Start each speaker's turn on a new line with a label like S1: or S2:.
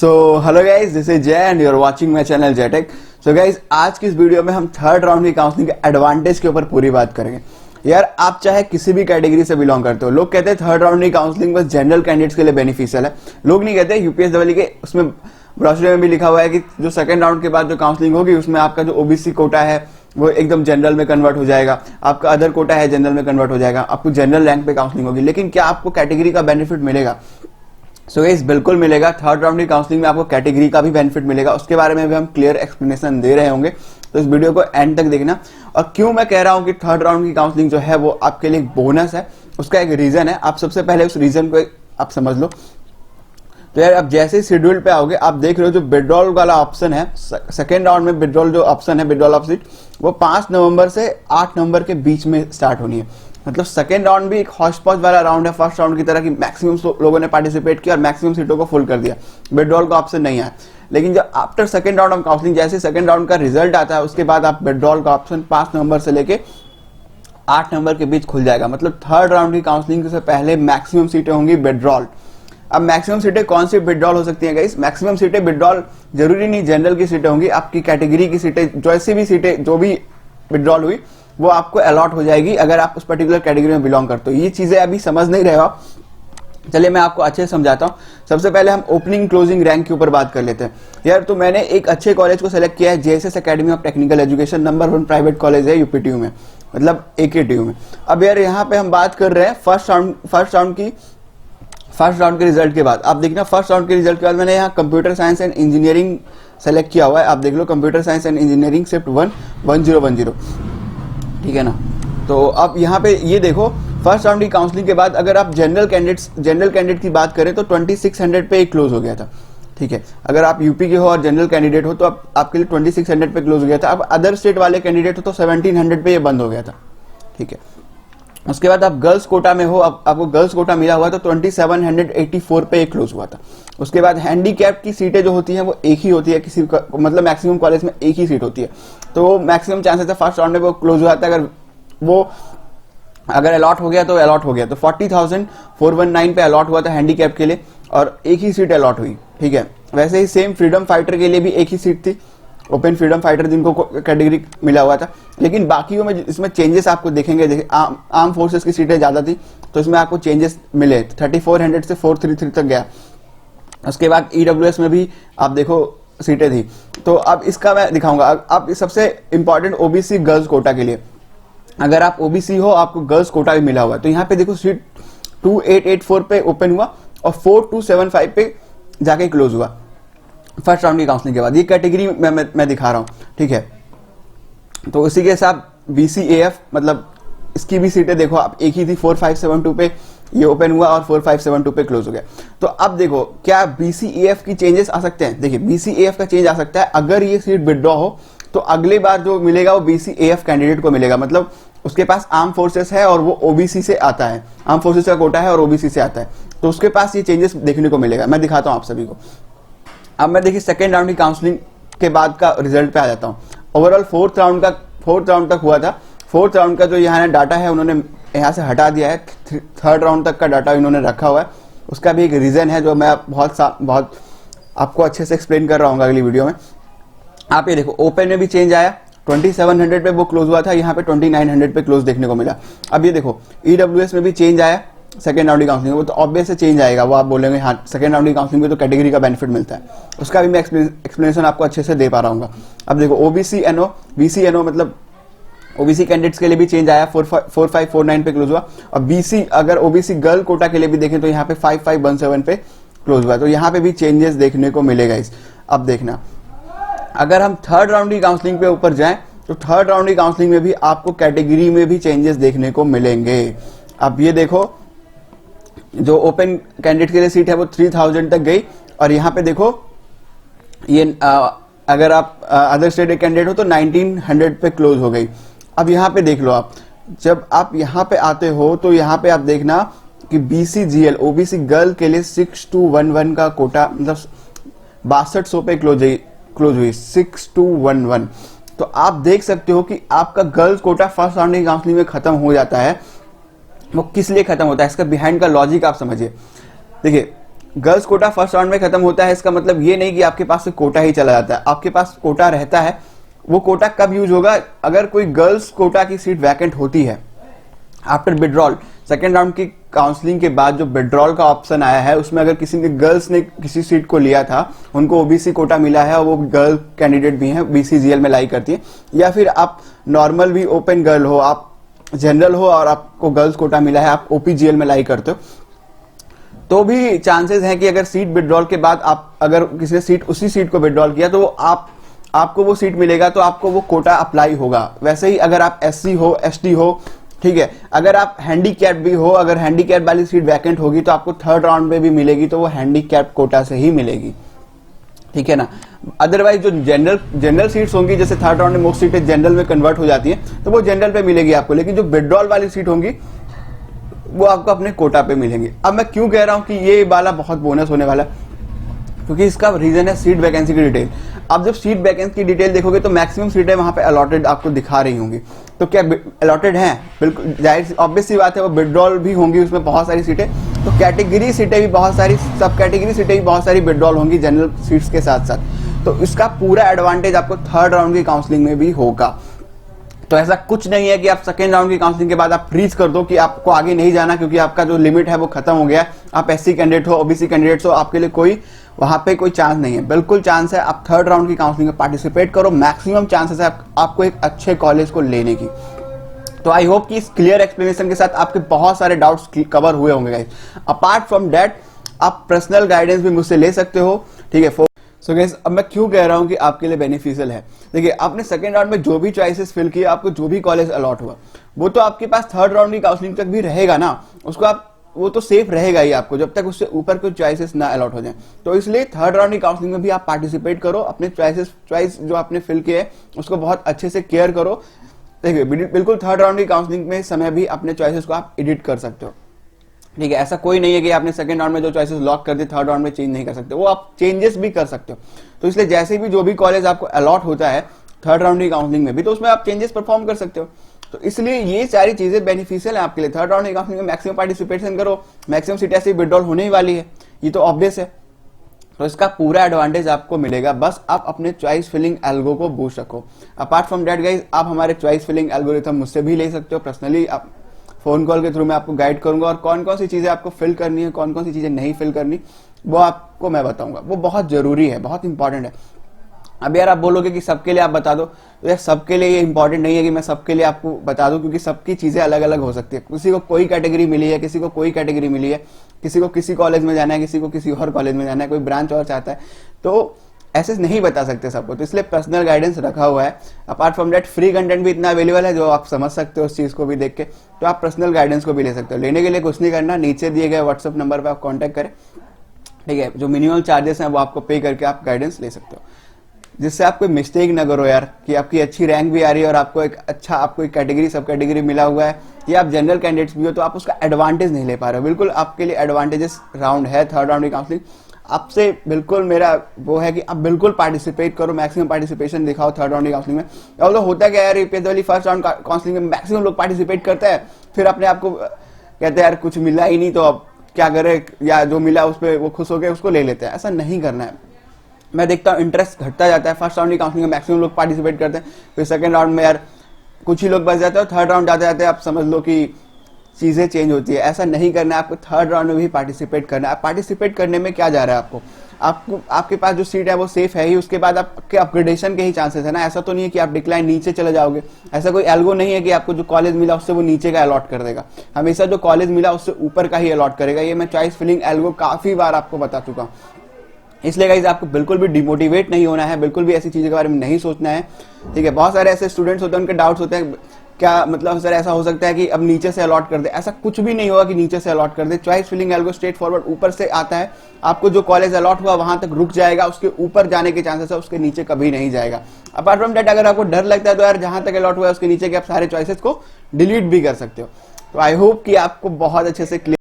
S1: So hello guys, this is Jay and you are watching my channel JayTech. So guys, आज की इस video में हम थर्ड राउंड की काउंसलिंग के एडवांटेज के ऊपर पूरी बात करेंगे। यार, आप चाहे किसी भी कैटेगरी से बिलोंग करते हो, लोग कहते हैं थर्ड राउंड की काउंसलिंग बस जनरल कैंडिडेट्स के लिए बेनिफिशियल है। लोग नहीं कहते। यूपीएस डब्ल्यू के उसमें ब्रोशर में भी लिखा हुआ है कि जो सेकंड राउंड के बाद जो काउंसलिंग होगी उसमें आपका जो ओबीसी कोटा है वो एकदम जनरल में कन्वर्ट हो जाएगा, आपका अदर कोटा है जनरल में कन्वर्ट हो जाएगा, आपको जनरल रैंक पे काउंसलिंग होगी। लेकिन क्या आपको कैटेगरी का बेनिफिट मिलेगा? सो गाइस, बिल्कुल मिलेगा। थर्ड राउंड की काउंसलिंग में आपको कैटेगरी का भी बेनिफिट मिलेगा, उसके बारे में भी हम क्लियर एक्सप्लेनेशन दे रहे होंगे, तो इस वीडियो को एंड तक देखना। और क्यों मैं कह रहा हूं कि थर्ड राउंड की काउंसलिंग जो है वो आपके लिए बोनस है, उसका एक रीजन है। आप सबसे पहले उस रीजन को आप समझ लो। तो यार, अब जैसे ही शेड्यूल पे आओगे, आप देख रहे हो जो विड्रॉल वाला ऑप्शन है, सेकेंड राउंड में विड्रॉल जो ऑप्शन है, विड्रॉल ऑफ सीट, वो 5 नवंबर से 8 नवंबर के बीच में स्टार्ट होनी है। मतलब सेकेंड राउंड भी एक हौच पौच वाला राउंड है फर्स्ट राउंड की तरह, कि मैक्सिमम लोगों ने पार्टिसिपेट किया और मैक्सिमम सीटों को फुल कर दिया, विड्रॉल का ऑप्शन नहीं आया। लेकिन जब after second round of counselling, जैसे सेकेंड राउंड का रिजल्ट आता है, उसके बाद आप विड्रॉल का ऑप्शन 5 नवंबर से लेके 8 नवंबर के बीच खुल जाएगा। मतलब थर्ड राउंड की काउंसलिंग से पहले मैक्सिमम सीटें होंगी विड्रॉल। अब मैक्सिमम सीटें कौन सी विड्रॉल हो सकती हैं गाइस? मैक्सिमम सीटें विड्रॉल जरूरी नहीं जनरल की सीटें होंगी, आपकी कैटेगरी की सीटें, जैसी भी सीटें जो भी विड्रॉल हुई वो आपको अलॉट हो जाएगी अगर आप उस पर्टिकुलर कैटेगरी में बिलोंग करते हो। ये चीजें अभी समझ नहीं रहे हो आप, चलिए मैं आपको अच्छे से समझाता हूँ। सबसे पहले हम ओपनिंग क्लोजिंग रैंक के ऊपर बात कर लेते हैं। यार, तो मैंने एक अच्छे कॉलेज को सेलेक्ट किया है, JSS academy of technical education, number 1 private college है यूपीटीयू में, मतलब एकेटीयू में। अब यार, यहाँ पे हम बात कर रहे हैं फर्स्ट राउंड के रिजल्ट के बाद। आप देखना, फर्स्ट राउंड के रिजल्ट के बाद मैंने यहाँ computer science and engineering select किया हुआ है। आप देख लो, computer science and engineering shift 1 1010, ठीक है ना। तो अब यहाँ पे ये देखो, फर्स्ट राउंड की काउंसलिंग के बाद अगर आप जनरल कैंडिडेट की बात करें तो 2600 पे क्लोज हो गया था, ठीक है। अगर आप यूपी के हो और जनरल कैंडिडेट हो तो आपके लिए 2600 पे क्लोज हो गया था। अब अदर स्टेट वाले कैंडिडेट हो तो 1700 पे ये बंद हो गया था, ठीक है। उसके बाद आप गर्ल्स कोटा में हो, आपको गर्ल्स कोटा मिला हुआ तो 2784 पे क्लोज हुआ था। उसके बाद हैंडीकैप की सीटें जो होती हैं वो एक ही होती है, किसी मतलब मैक्सिमम कॉलेज में एक ही सीट होती है, तो मैक्सिमम चांसेस है फर्स्ट राउंड में वो क्लोज हुआ था। अगर अलॉट हो गया तो अलॉट हो गया, तो 40,419 पे अलॉट हुआ था हैंडीकैप के लिए और एक ही सीट अलॉट हुई, ठीक है। वैसे ही सेम फ्रीडम फाइटर के लिए भी एक ही सीट थी, ओपन फ्रीडम फाइटर जिनको कैटेगरी मिला हुआ था। लेकिन बाकियों में इसमें चेंजेस आपको देखेंगे। आर्म फोर्सेस की सीटें ज्यादा थी तो इसमें आपको चेंजेस मिले, 3400 से 433 तक गया। उसके बाद ईडब्ल्यूएस में भी आप देखो सीटें थी। तो अब इसका मैं दिखाऊंगा। अब सबसे इंपॉर्टेंट ओबीसी गर्ल्स कोटा के लिए, अगर आप ओबीसी हो आपको गर्ल्स कोटा भी मिला हुआ है, तो यहाँ पे देखो सीट 2884 पे ओपन हुआ और 4275 पे जाके क्लोज हुआ फर्स्ट राउंड की काउंसलिंग के बाद। ये कैटेगरी मैं दिखा रहा हूँ, ठीक है। तो इसी के साथ बीसीएएफ, मतलब इसकी भी सीटें देखो आप, एक ही थी, 4572 पे ये ओपन हुआ और 4572 पे क्लोज हो गया। तो अब देखो, क्या बीसीएएफ की चेंजेस आ सकते हैं? देखिए, बीसीएएफ का चेंज आ सकता है अगर ये सीट विड्रॉ हो तो अगले बार जो मिलेगा वो बीसीएएफ कैंडिडेट को मिलेगा। मतलब उसके पास आर्म फोर्सेस है और वो ओबीसी से आता है, आर्म फोर्सेस का कोटा है और ओबीसी से आता है, तो उसके पास ये चेंजेस देखने को मिलेगा। मैं दिखाता हूं आप सभी को। अब मैं देखिए सेकेंड राउंड की काउंसलिंग के बाद का रिजल्ट पे आ जाता हूं। ओवरऑल फोर्थ राउंड तक हुआ था। फोर्थ राउंड का जो यहाँ डाटा है उन्होंने यहाँ से हटा दिया है, थर्ड राउंड तक का डाटा इन्होंने रखा हुआ है। उसका भी एक रीजन है जो मैं बहुत आपको अच्छे से एक्सप्लेन कर रहा हूँ अगली वीडियो में। आप ये देखो, ओपन में भी चेंज आया, 2700 पे वो क्लोज हुआ था, यहाँ पे 2900 पे क्लोज देखने को मिला। अब ये देखो, ईडब्ल्यूएस में भी चेंज आया सेकेंड राउंड की काउंसलिंग में, वो तो ऑब्वियस से चेंज आएगा। वो आप बोलेंगे हाँ, सेकेंड राउंड की काउंसलिंग में तो कैटेगरी का बेनिफिट मिलता है, उसका भी मैं एक्सप्लेनेशन आपको अच्छे से दे पा रहा हूँ। अब देखो, ओबीसी एनओ, बीसीएनओ मतलब ओबीसी कैंडिडेट्स के लिए भी चेंज आया, 4549 पे क्लोज हुआ। और बीसी, अगर ओबीसी गर्ल कोटा के लिए भी देखें तो यहाँ पे 5517 पे क्लोज हुआ, तो यहाँ पे भी चेंजेस देखने को मिलेगा इस। अब देखना, अगर हम थर्ड राउंड की काउंसलिंग पे ऊपर जाएं तो थर्ड राउंड की काउंसलिंग में भी आपको कैटेगरी में भी चेंजेस देखने को मिलेंगे। अब ये देखो, जो ओपन कैंडिडेट के लिए सीट है वो 3000 तक गई और यहाँ पे देखो ये अगर आप अदर स्टेट कैंडिडेट हो तो 1900 पे क्लोज हो गई। अब यहाँ पे देख लो, आप जब आप यहाँ पे आते हो तो यहाँ पे आप देखना कि बीसीजीएल ओबीसी गर्ल के लिए 6211 का कोटा, मतलब 6200 पे क्लोज हुई 6211। तो आप देख सकते हो कि आपका गर्ल्स कोटा फर्स्ट राउंड की काउंसलिंग में खत्म हो जाता है। वो किस लिए खत्म होता है, इसका बिहाइंड का लॉजिक आप समझिए। देखिए, गर्ल्स कोटा फर्स्ट राउंड में खत्म होता है, इसका मतलब ये नहीं कि आपके पास से कोटा ही चला जाता है, आपके पास कोटा रहता है। वो कोटा कब यूज होगा? अगर कोई गर्ल्स कोटा की सीट वैकेंट होती है आफ्टर विड्रॉल, सेकेंड राउंड की काउंसलिंग के बाद जो विड्रॉल का ऑप्शन आया है उसमें अगर किसी ने गर्ल्स ने किसी सीट को लिया था, उनको ओबीसी कोटा मिला है और वो गर्ल कैंडिडेट भी हैं, बीसीजीएल में लाई करती है, या फिर आप नॉर्मल भी ओपन गर्ल हो, आप जनरल हो और आपको गर्ल्स कोटा मिला है, आप ओपीजीएल में लाई करते हो, तो भी चांसेस हैं कि अगर सीट विड्रॉल के बाद आप अगर किसी ने सीट उसी सीट को विड्रॉल किया तो आपको वो सीट मिलेगा, तो आपको वो कोटा अप्लाई होगा। वैसे ही अगर आप एससी हो, एसटी हो, ठीक है, अगर आप हैंडीकैप भी हो, अगर हैंडीकैप वाली सीट वैकेंट होगी तो आपको थर्ड राउंड में भी मिलेगी, तो वो हैंडीकैप कोटा से ही मिलेगी, ठीक है ना। अदरवाइज जो जनरल सीट्स होंगी, जैसे थर्ड राउंड में मोस्ट सीटें जनरल में कन्वर्ट हो जाती हैं, तो वो जनरल पे मिलेगी आपको, लेकिन जो विड्रॉल वाली सीट होंगी वो आपको अपने कोटा पे मिलेंगे। अब मैं क्यों कह रहा हूं कि ये वाला बहुत बोनस होने वाला है, क्योंकि इसका रीजन है सीट वैकेंसी की डिटेल। आप जब सीट वैकेंसी की डिटेल देखोगे तो मैक्सिमम सीटें वहां पे अलॉटेड आपको दिखा रही होंगी, तो क्या अलॉटेड हैं? बिल्कुल जाहिर ऑब्वियस सी बात है, वो विड्रॉल भी होंगी उसमें बहुत सारी सीटें, तो कैटेगरी सीटें भी बहुत सारी, सब कैटेगरी सीटें भी बहुत सारी विड्रॉल होंगी जनरल सीट्स के साथ साथ, तो इसका पूरा एडवांटेज आपको थर्ड राउंड की काउंसलिंग में भी होगा। तो ऐसा कुछ नहीं है कि आप सेकेंड राउंड की काउंसलिंग के बाद आप फ्रीज कर दो कि आपको आगे नहीं जाना क्योंकि आपका जो लिमिट है वो खत्म हो गया, आप एससी कैंडिडेट हो, ओबीसी कैंडिडेट हो, आपके लिए कोई वहां पे कोई चांस नहीं है। बिल्कुल चांस है, आप थर्ड राउंड की काउंसलिंग में पार्टिसिपेट करो, मैक्सिमम चांसेस है आपको एक अच्छे कॉलेज को लेने की। तो आई होप कि इस क्लियर एक्सप्लेनेशन के साथ आपके बहुत सारे डाउट्स कवर हुए होंगे गाइस। अपार्ट फ्रॉम दैट आप पर्सनल गाइडेंस भी मुझसे ले सकते हो, ठीक है। सो गाइस, अब मैं क्यों कह रहा हूं कि आपके लिए बेनिफिशियल है, देखिए आपने सेकंड राउंड में जो भी चॉइसेस फिल किए, आपको जो भी कॉलेज अलॉट हुआ, वो तो आपके पास थर्ड राउंड की काउंसलिंग तक भी रहेगा ना, उसको आप वो तो सेफ रहेगा ही आपको, जब तक उससे ऊपर कोई चॉइसेस ना अलॉट हो जाए। तो इसलिए थर्ड राउंड की काउंसलिंग में भी आप पार्टिसिपेट करो, अपने चॉइस जो आपने फिल किए उसको बहुत अच्छे से केयर करो। देखिए बिल्कुल थर्ड राउंड की काउंसलिंग में समय भी अपने चॉइसेस को आप एडिट कर सकते हो, ठीक है। ऐसा कोई नहीं है कि आपने सेकंड राउंड में जो चॉइसेस लॉक कर दी थर्ड राउंड में चेंज नहीं कर सकते, वो आप चेंजेस भी कर सकते हो। तो इसलिए जैसे भी जो भी कॉलेज आपको अलॉट होता है थर्ड राउंड की काउंसलिंग में भी, तो उसमें आप चेंजेस परफॉर्म कर सकते हो। तो इसलिए ये सारी चीजें बेनिफिशियल है आपके लिए। थर्ड राउंड की काउंसलिंग में मैक्सिमम पार्टिसिपेशन करो, मैक्सिमम सीट ऐसे विड्रॉल होने ही वाली है, ये तो ऑब्वियस है। तो इसका पूरा एडवांटेज आपको मिलेगा, बस आप अपने चॉइस फिलिंग एल्गो को बूस्ट रखो। अपार्ट फ्रॉम दैट गाइज, आप हमारे चॉइस फिलिंग एल्गोरिथम मुझसे भी ले सकते हो पर्सनली, आप फोन कॉल के थ्रू मैं आपको गाइड करूंगा, और कौन कौन सी चीजें आपको फिल करनी है, कौन कौन सी चीजें नहीं फिल करनी, वो आपको मैं बताऊंगा। वो बहुत जरूरी है, बहुत इंपॉर्टेंट है। अब यार आप बोलोगे कि सबके लिए आप बता दो, तो यार सबके लिए ये इंपॉर्टेंट नहीं है कि मैं सबके लिए आपको बता दूं, क्योंकि सबकी चीजें अलग अलग हो सकती है। किसी को कोई कैटेगरी मिली है, किसी को कोई कैटेगरी मिली है, किसी को किसी कॉलेज में जाना है, किसी को किसी और कॉलेज में जाना है, कोई ब्रांच और चाहता है, तो ऐसे नहीं बता सकते सबको। तो इसलिए पर्सनल गाइडेंस रखा हुआ है। Apart from that free content भी इतना अवेलेबल है जो आप समझ सकते हो उस चीज को भी देख के, तो आप पर्सनल गाइडेंस को भी ले सकते हो। लेने के लिए कुछ नहीं करना, नीचे दिए गए व्हाट्सएप नंबर पर आप कॉन्टैक्ट करें, ठीक है। जो मिनिमम चार्जेस हैं वो आपको पे करके आप गाइडेंस ले सकते हो, जिससे आप कोई मिस्टेक ना करो यार, कि आपकी अच्छी रैंक भी आ रही है और आपको एक अच्छा आपको एक कैटेगरी सब कैटेगरी मिला हुआ है, या आप जनरल कैंडिडेट्स भी हो तो आप उसका एडवांटेज नहीं ले पा रहे हो। बिल्कुल आपके लिए एडवांटेजेस राउंड है थर्ड राउंड की काउंसलिंग। आपसे बिल्कुल मेरा वो है कि आप बिल्कुल पार्टिसिपेट करो, मैक्सिमम पार्टिसिपेशन दिखाओ थर्ड राउंड की काउंसलिंग में। और तो होता क्या यार, यूपीएससी वाली फर्स्ट राउंड काउंसलिंग में मैक्सिमम लोग पार्टिसिपेट करते हैं, फिर अपने आप को कहते हैं यार कुछ मिला ही नहीं तो अब क्या करे, या जो मिला उस पर वो खुश हो गए उसको ले लेते हैं। ऐसा नहीं करना है। मैं देखता हूँ इंटरेस्ट घटता जाता है, फर्स्ट राउंड की काउंसलिंग में मैक्सिमम लोग पार्टिसिपेट करते हैं, फिर सेकंड राउंड में यार कुछ ही लोग बच जाते हैं, और थर्ड राउंड जाते जाते आप समझ लो कि चीजें चेंज होती है। ऐसा नहीं करना है, आपको थर्ड राउंड में भी पार्टिसिपेट करना है। पार्टिसिपेट करने में क्या जा रहा है आपको आपके पास जो सीट है वो सेफ है ही, उसके बाद आपके अपग्रेडेशन के ही चांसेस है ना। ऐसा तो नहीं है कि आप डिक्लाइन नीचे चले जाओगे, ऐसा कोई एल्गो नहीं है कि आपको जो कॉलेज मिला उससे वो नीचे का अलॉट कर देगा, हमेशा जो कॉलेज मिला उससे ऊपर का ही अलॉट करेगा। ये मैं चॉइस फिलिंग एल्गो काफी बार आपको बता चुका हूँ। इसलिए गाइस आपको बिल्कुल भी डिमोटिवेट नहीं होना है, बिल्कुल भी ऐसी चीजों के बारे में नहीं सोचना है, ठीक है। बहुत सारे ऐसे स्टूडेंट्स होते हैं, उनके डाउट्स होते हैं, क्या मतलब सर ऐसा हो सकता है कि अब नीचे से अलॉट कर दे? ऐसा कुछ भी नहीं होगा कि नीचे से अलॉट कर दे। Choice filling algo straightforward ऊपर से आता है, आपको जो कॉलेज अलॉट हुआ वहां तक रुक जाएगा, उसके ऊपर जाने के चांसेस है, उसके नीचे कभी नहीं जाएगा। अपार्ट फ्रॉम दैट अगर आपको डर लगता है तो यार जहां तक अलॉट हुआ है उसके नीचे के आप सारे चॉइसेस को डिलीट भी कर सकते हो। तो आई होप कि आपको बहुत अच्छे से क्लियर